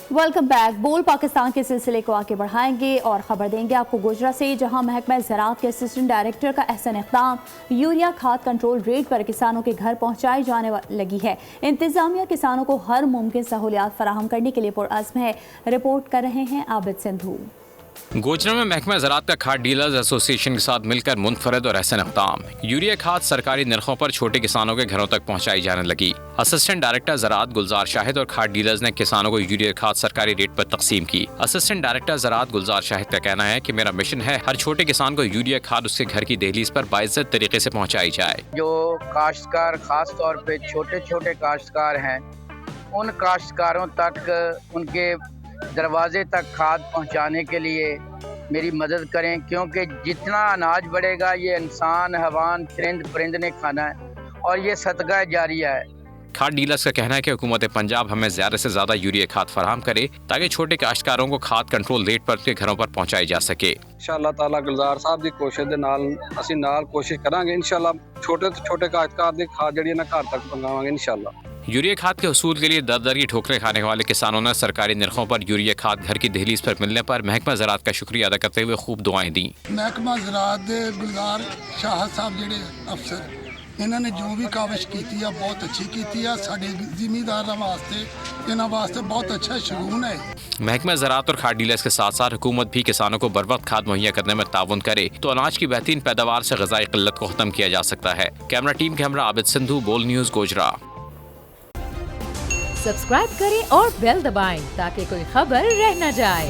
Welcome back. बोल पाकिस्तान के सिलसिले को आगे बढ़ाएंगे और खबर देंगे आपको गुजरा से, जहां महकमा ज़राअत के असिस्टेंट डायरेक्टर का अहसन इक़दाम, यूरिया खाद कंट्रोल रेट पर किसानों के घर पहुंचाई जाने लगी है। इंतजामिया किसानों को हर मुमकिन सहूलियात फराहम करने के लिए पुरअज़्म है। रिपोर्ट कर रहे हैं आबिद सिंधु। गोचरा में महकमा ज़राअत का खाद डीलर्स एसोसिएशन के साथ मिलकर मुनफरद और अहसन इक़दाम, यूरिया खाद सरकारी नरखों पर छोटे किसानों के घरों तक पहुंचाई जाने लगी। असिस्टेंट डायरेक्टर ज़राअत गुलजार शाहिद और खाद डीलर्स ने किसानों को यूरिया खाद सरकारी रेट पर तकसीम की। असिस्टेंट डायरेक्टर ज़राअत गुलजार शाहिद का कहना है कि मेरा मिशन है हर छोटे किसान को यूरिया खाद उसके घर की दहलीज पर बाइज्जत तरीके से पहुँचाई जाए। जो काश्तकार खास तौर पे छोटे छोटे काश्तकार हैं, उन काश्तकारों तक उनके दरवाजे तक खाद पहुंचाने के लिए मेरी मदद करें, क्योंकि जितना अनाज बढ़ेगा ये इंसान, हवान, परिंद ने खाना है और ये सदका जारिया है। खाद डीलर्स का कहना है कि हुकूमत पंजाब हमें ज़्यादा से ज़्यादा यूरिया खाद फराहम करे ताकि छोटे काश्तकारों को खाद कंट्रोल रेट पर उनके घरों पर पहुँचाई जा सके। इंशाअल्लाह ताला गुलजार साहब की कोशिश दे नाल असीं नाल कोशिश करांगे। इंशाअल्लाह छोटे तो छोटे काश्तकार दी खाद जिहड़ी ना घर तक पहुंचावांगे इंशाअल्लाह। यूरिया खाद के हसूल के लिए दर दर की ठोकरें खाने वाले किसानों ने सरकारी नरखों पर यूरिया खाद घर की दहलीज पर मिलने पर महकमा ज़राअत का शुक्रिया अदा करते हुए खूब दुआएं दी। महकमा ज़राअत दे गुलजार शाह साहब जिहड़े अफसर, इन्होंने जो भी काविश की है बहुत अच्छी की है। साडे जिमीदारां वास्ते इन्हां वास्ते बहुत अच्छा शगुन है। महकमा ज़राअत और खाद डीलर्स के साथ साथ हुकूमत भी किसानों को बर वक्त खाद मुहैया करने में ताउन करे तो अनाज की बेहतरीन पैदावार से ग़िज़ाई क़िल्लत को ख़त्म किया जा सकता है। कैमरा टीम के हमरा आबिद सिंधु, बोल न्यूज़, गोजरा। सब्सक्राइब करें और बेल दबाएं ताकि कोई खबर रह न जाए।